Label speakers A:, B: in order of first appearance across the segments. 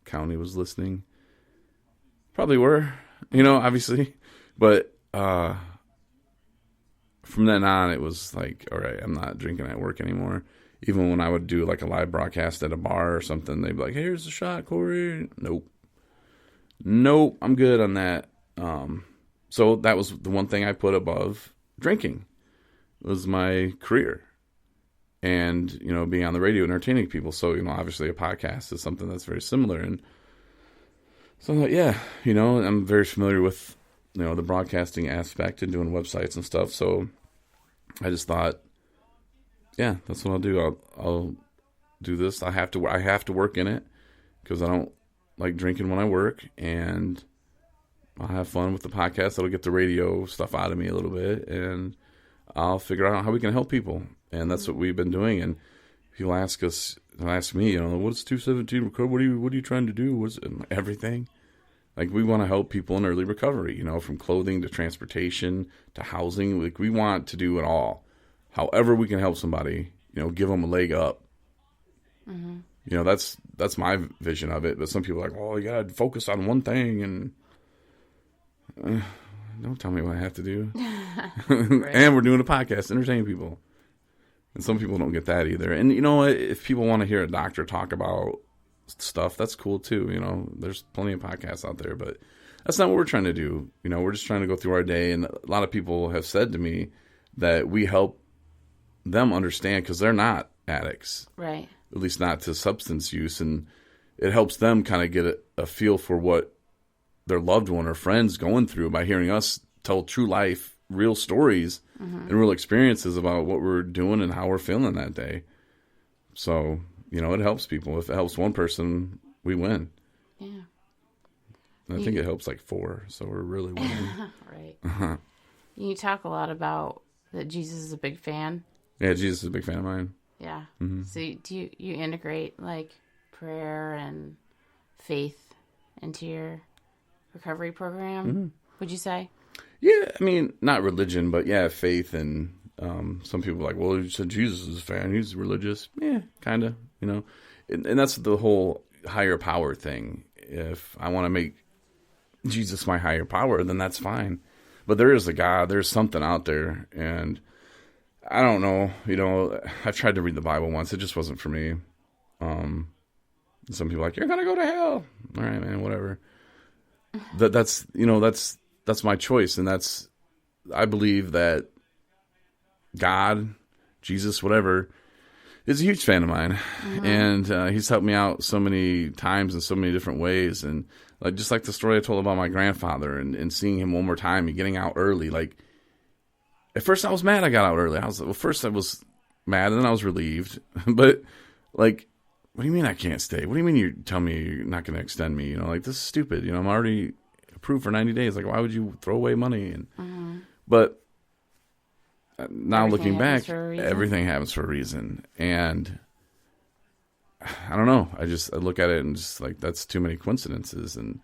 A: county was listening. Probably were, obviously. But from then on, it was like, all right, I'm not drinking at work anymore. Even when I would do like a live broadcast at a bar or something, they'd be like, hey, here's a shot, Corey. Nope, I'm good on that. So that was the one thing I put above drinking. It was my career. And, being on the radio, entertaining people. So, obviously a podcast is something that's very similar. And so I'm like, yeah, I'm very familiar with, the broadcasting aspect and doing websites and stuff. So I just thought, yeah, that's what I'll do. I'll do this. I have to work in it because I don't like drinking when I work, and I'll have fun with the podcast. That'll get the radio stuff out of me a little bit, and I'll figure out how we can help people. And that's what we've been doing. And people ask me, what's 217 recovery? What are you trying to do? What's everything? Like, we want to help people in early recovery, from clothing to transportation to housing. Like, we want to do it all. However we can help somebody, give them a leg up. Mm-hmm. That's my vision of it. But some people are like, oh, you got to focus on one thing. And don't tell me what I have to do. And we're doing a podcast, entertaining people. And some people don't get that either. And if people want to hear a doctor talk about stuff, that's cool too. There's plenty of podcasts out there, but that's not what we're trying to do. We're just trying to go through our day. And a lot of people have said to me that we help them understand because they're not addicts,
B: right?
A: At least not to substance use, and it helps them kind of get a feel for what their loved one or friends going through by hearing us tell true life, real stories, and real experiences about what we're doing and how we're feeling that day. So, it helps people. If it helps one person, we win.
B: Yeah.
A: And I think it helps like 4, so we're really winning.
B: Right. You talk a lot about that Jesus is a big fan.
A: Yeah, Jesus is a big fan of mine.
B: Yeah. Mm-hmm. So do you integrate like prayer and faith into your recovery program? Mm-hmm. Would you say?
A: Yeah, I mean, not religion, but yeah, faith. And some people are like, well, you said Jesus is a fan. He's religious. Yeah, kind of, And that's the whole higher power thing. If I want to make Jesus my higher power, then that's fine. But there is a God. There's something out there. And I don't know. I've tried to read the Bible once. It just wasn't for me. Some people are like, you're going to go to hell. All right, man, whatever. That's my choice. And I believe that God, Jesus, whatever, is a huge fan of mine. Mm-hmm. And he's helped me out so many times in so many different ways. And just like the story I told about my grandfather and seeing him one more time and getting out early. Like, at first I was mad I got out early. First I was mad and then I was relieved. But like, what do you mean I can't stay? What do you mean you tell me you're not going to extend me? This is stupid. I'm already approved for 90 days. Like, why would you throw away money? And but now looking back, everything happens for a reason. And I don't know. I look at it and just like, that's too many coincidences. And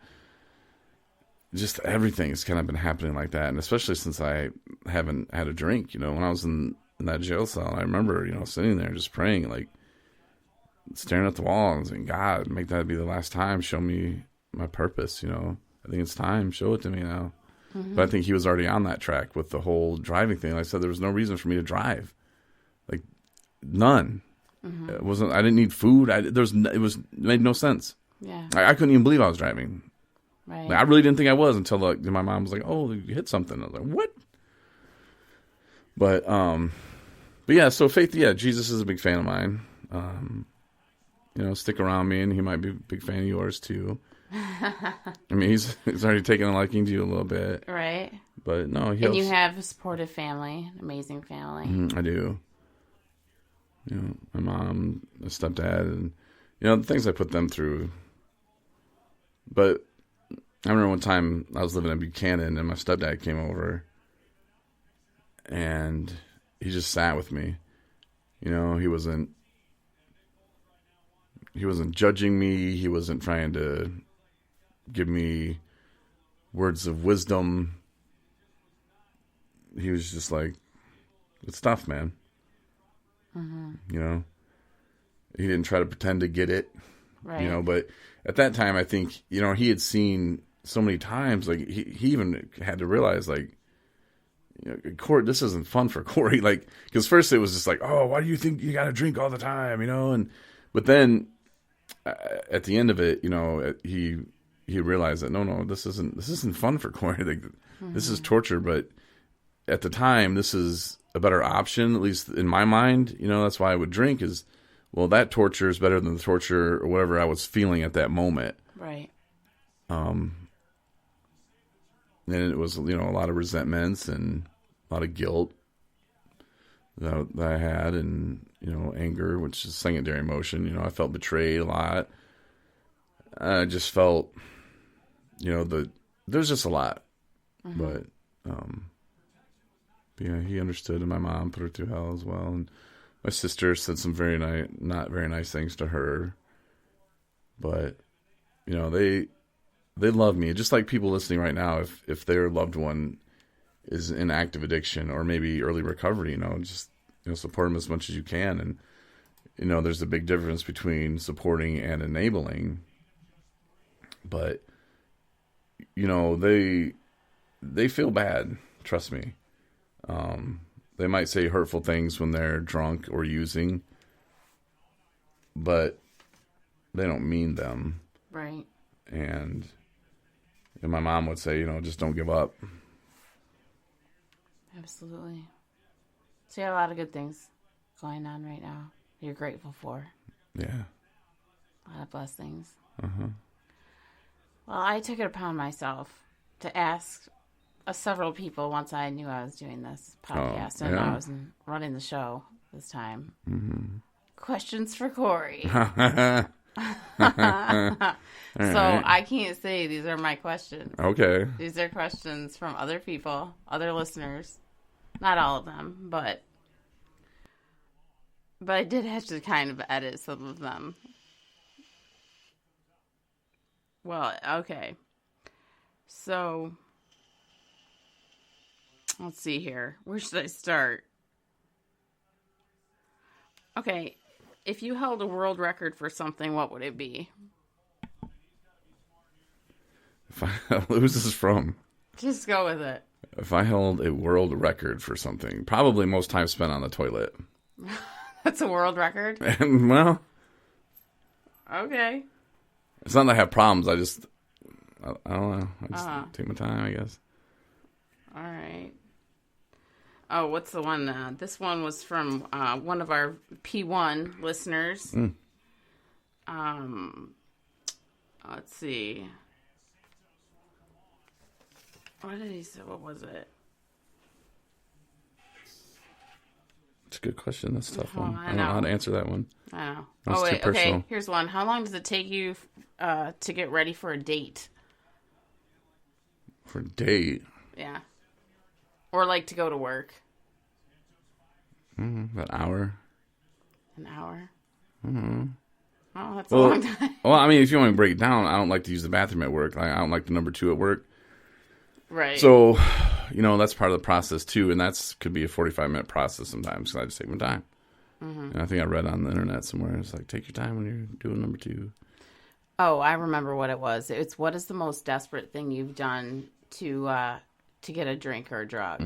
A: just everything has kind of been happening like that. And especially since I haven't had a drink, when I was in that jail cell, I remember, sitting there just praying, like staring at the wall and saying, God, make that be the last time. Show me my purpose. I think it's time. Show it to me now. Mm-hmm. But I think he was already on that track with the whole driving thing. Like I said, there was no reason for me to drive, like none. Mm-hmm. I didn't need food. It made no sense. Yeah. I couldn't even believe I was driving.
B: Right.
A: Like, I really didn't think I was until my mom was like, "Oh, you hit something." I was like, "What?" But yeah. So faith, yeah, Jesus is a big fan of mine. Stick around me, and he might be a big fan of yours too. I mean, he's already taken a liking to you a little bit,
B: right?
A: But no,
B: and you have a supportive family, an amazing family.
A: Mm-hmm, I do. My mom, my stepdad, and the things I put them through. But I remember one time I was living in Buchanan and my stepdad came over and he just sat with me. He wasn't judging me. He wasn't trying to give me words of wisdom. He was just like, it's tough, man. Mm-hmm. He didn't try to pretend to get it.
B: Right.
A: You know, but at that time, I think, you know, he had seen so many times, like he even had to realize, like, you know, Corey, this isn't fun for Corey. Like, because first it was just like, oh, why do you think you got to drink all the time? You know, but then at the end of it, you know, he realized that no, this isn't fun for Corey. Like, this is torture. But at the time, this is a better option, at least in my mind. You know, that's why I would drink. Is, well, that torture is better than the torture or whatever I was feeling at that moment.
B: Right.
A: And it was, you know, a lot of resentments and a lot of guilt that I had, and, you know, anger, which is secondary emotion. You know, I felt betrayed a lot. I just felt, you know, there's just a lot. But yeah, he understood, and my mom put her through hell as well. And my sister said some not very nice things to her. But, you know, they love me, just like people listening right now. If their loved one is in active addiction or maybe early recovery, you know, just, you know, support them as much as you can. And, you know, there's a big difference between supporting and enabling. But, you know, they feel bad. Trust me. They might say hurtful things when they're drunk or using, but they don't mean them.
B: Right.
A: And my mom would say, you know, just don't give up.
B: Absolutely. So you have a lot of good things going on right now you're grateful for.
A: Yeah.
B: A lot of blessings.
A: Uh-huh.
B: Well, I took it upon myself to ask several people once I knew I was doing this podcast and I was running the show this time.
A: Mm-hmm.
B: Questions for Corey.
A: Right.
B: I can't say these are my questions.
A: Okay.
B: These are questions from other people, other listeners. Not all of them, but I did have to kind of edit some of them. Well, okay. So, let's see here. Where should I start? Okay. If you held a world record for something, what would it be?
A: Who's this from?
B: Just go with it.
A: If I held a world record for something, probably most time spent on the toilet.
B: That's a world record?
A: And, well,
B: okay.
A: it's not that I have problems. I don't know. I just take my time, I guess.
B: All right. Oh, what's the one? This one was from one of our P1 listeners. Let's see. What did he say? What was it?
A: It's a good question. That's a tough one.
B: I
A: don't know how to answer that one.
B: I know.
A: That's too personal.
B: Okay. Here's one. How long does it take you to get ready for a date?
A: For a date?
B: Yeah. Or like to go to work?
A: An hour.
B: An hour?
A: Mm-hmm.
B: Oh, that's a long time.
A: Well, I mean, if you want to break it down, I don't like to use the bathroom at work. I don't like the number 2 at work.
B: Right.
A: So, you know, that's part of the process too, and that's could be a 45-minute process sometimes because I just take my time. Mm-hmm. And I think I read on the internet somewhere, it's like, take your time when you're doing number 2.
B: Oh, I remember what it was. It's what is the most desperate thing you've done to get a drink or a drug?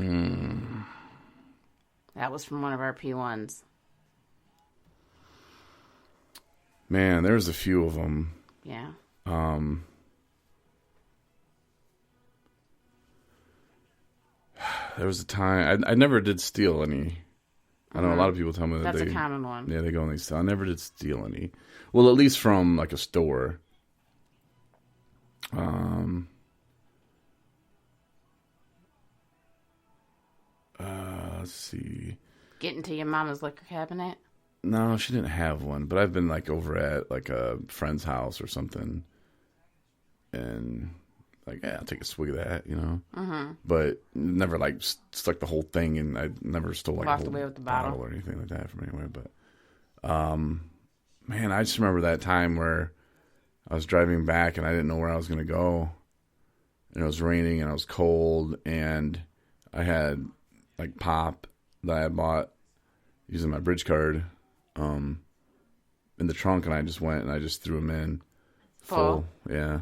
B: That was from one of our P1s.
A: Man, there's a few of them.
B: Yeah.
A: There was a time I never did steal any. I know a lot of people tell me that
B: that's a common one.
A: Yeah, they go and they steal. I never did steal any. Well, at least from like a store. Let's see.
B: Get into your mama's liquor cabinet?
A: No, she didn't have one, but I've been like over at like a friend's house or something, and like, yeah, I'll take a swig of that, you know. Mm-hmm. But never like stuck the whole thing, and I never stole like a whole
B: away with the bottle
A: or anything like that from anywhere. But, man, I just remember that time where I was driving back and I didn't know where I was going to go, and it was raining and I was cold, and I had like pop that I had bought using my bridge card. in the trunk, and I just went and I just threw them in
B: Full.
A: Yeah.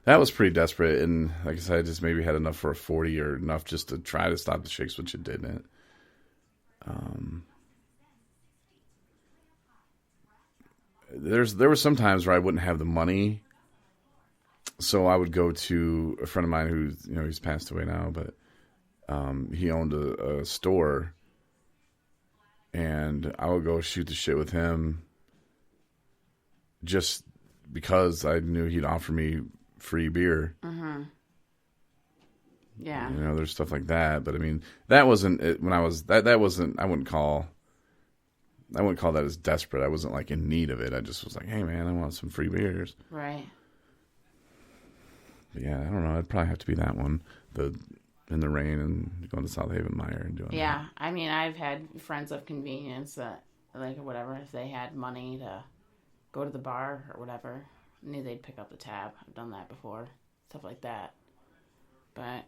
A: That was pretty desperate, and like I said, I just maybe had enough for a 40 or enough just to try to stop the shakes, which it didn't. There were some times where I wouldn't have the money, so I would go to a friend of mine who's he's passed away now, but he owned a store, and I would go shoot the shit with him just because I knew he'd offer me free beer.
B: Mm-hmm. Yeah.
A: There's stuff like that, but I mean, that wasn't it when I was that wasn't. I wouldn't call that as desperate. I wasn't like in need of it. I just was like, hey man, I want some free beers.
B: Right.
A: But yeah, I don't know. It'd probably have to be that one. In the rain and going to South Haven Meyer and doing
B: Yeah, that. I mean, I've had friends of convenience that, like, whatever, if they had money to go to the bar or whatever, knew they'd pick up the tab. I've done that before. Stuff like that. But,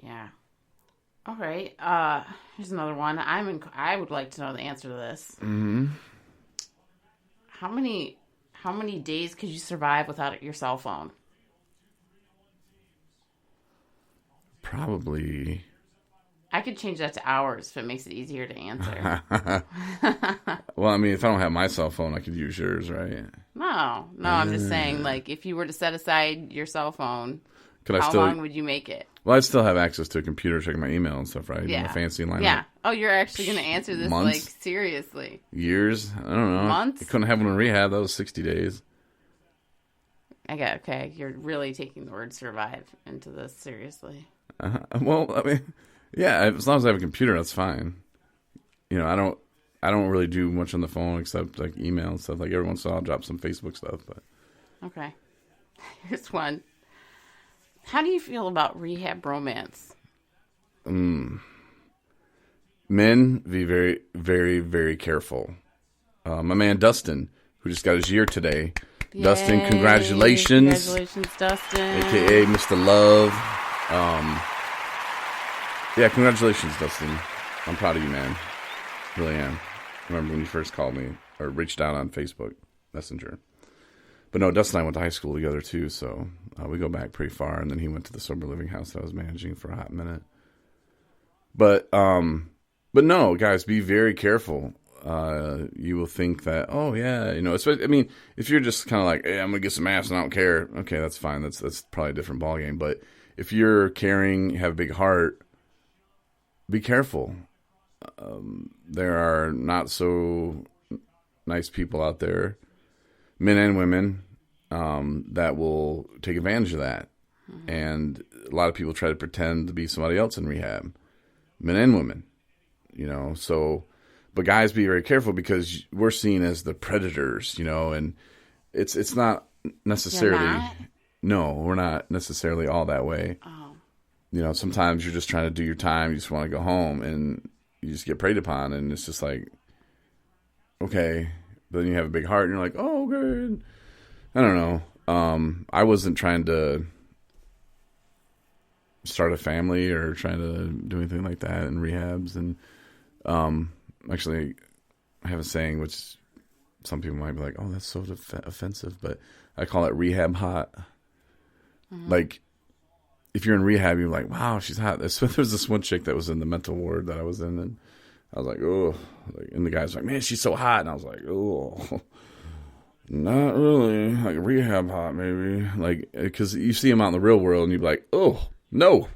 B: yeah. All right. Here's another one. I would like to know the answer to this.
A: Mm-hmm.
B: How many days could you survive without your cell phone?
A: Probably.
B: I could change that to hours if it makes it easier to answer.
A: Well, I mean, if I don't have my cell phone, I could use yours, right?
B: No, I'm just saying, like, if you were to set aside your cell phone, how long would you make it?
A: Well, I'd still have access to a computer, checking my email and stuff, right?
B: Yeah.
A: My fancy line.
B: Yeah. Oh, you're actually going to answer this,
A: months?
B: like, seriously.
A: Years? I don't know.
B: Months?
A: I couldn't have one in rehab. That was 60 days.
B: Okay. You're really taking the word survive into this seriously.
A: Well, I mean, yeah, as long as I have a computer, that's fine. I don't really do much on the phone except like email and stuff. Like every once in a while I'll drop some Facebook stuff, but
B: okay. Here's one. How do you feel about rehab romance?
A: Men, be very, very, very careful. My man Dustin, who just got his year today. Yay. Dustin, congratulations.
B: Congratulations, Dustin.
A: AKA Mr. Love. Yeah, congratulations, Dustin. I'm proud of you, man. Really am. I remember when you first called me or reached out on Facebook Messenger. But no, Dustin and I went to high school together too, so we go back pretty far. And then he went to the sober living house that I was managing for a hot minute. But no, guys, be very careful. You will think that, oh yeah, I mean, if you're just kind of like, hey, I'm gonna get some ass and I don't care. Okay, that's fine. That's probably a different ballgame. But if you're caring, have a big heart, be careful. There are not so nice people out there, men and women, that will take advantage of that. Mm-hmm. And a lot of people try to pretend to be somebody else in rehab, men and women, so, but guys, be very careful because we're seen as the predators, and it's not necessarily, no, we're not necessarily all that way. Oh. Sometimes you're just trying to do your time. You just want to go home and you just get preyed upon. And it's just like, okay. But then you have a big heart and you're like, oh, good. I don't know. I wasn't trying to start a family or trying to do anything like that in rehabs. And actually, I have a saying, which some people might be like, oh, that's so offensive. But I call it rehab hot. Mm-hmm. Like, if you're in rehab, you're like, wow, she's hot. So there was this one chick that was in the mental ward that I was in, and I was like, oh. And the guy's like, man, she's so hot. And I was like, oh, not really. Like rehab hot, maybe. Like, because you see them out in the real world, and you're like, oh, no.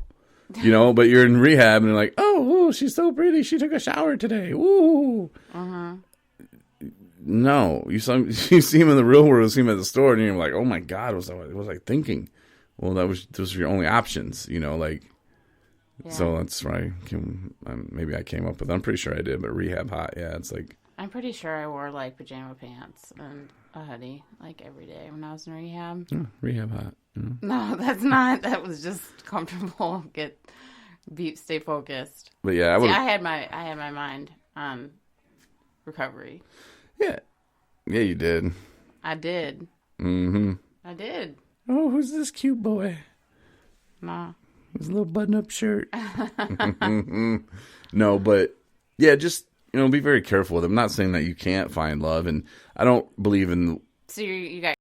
A: But you're in rehab, and you're like, oh, she's so pretty. She took a shower today. Ooh. Uh-huh. No. You see him in the real world, you see him at the store, and you're like, oh, my God, what was I thinking? Well, those were your only options, Yeah. So that's right. Maybe I came up with it. I'm pretty sure I did, but rehab hot, yeah, it's like.
B: I'm pretty sure I wore, like, pajama pants and a hoodie, like, every day when I was in rehab.
A: Rehab hot.
B: No, that's not. That was just comfortable. Stay focused.
A: But yeah,
B: I had my mind on recovery.
A: Yeah. Yeah, you did.
B: I did.
A: Mm-hmm.
B: I did.
A: Oh, who's this cute boy?
B: No.
A: His little button-up shirt. No, but yeah, just be very careful with them. I'm not saying that you can't find love, and I don't believe in
B: So you got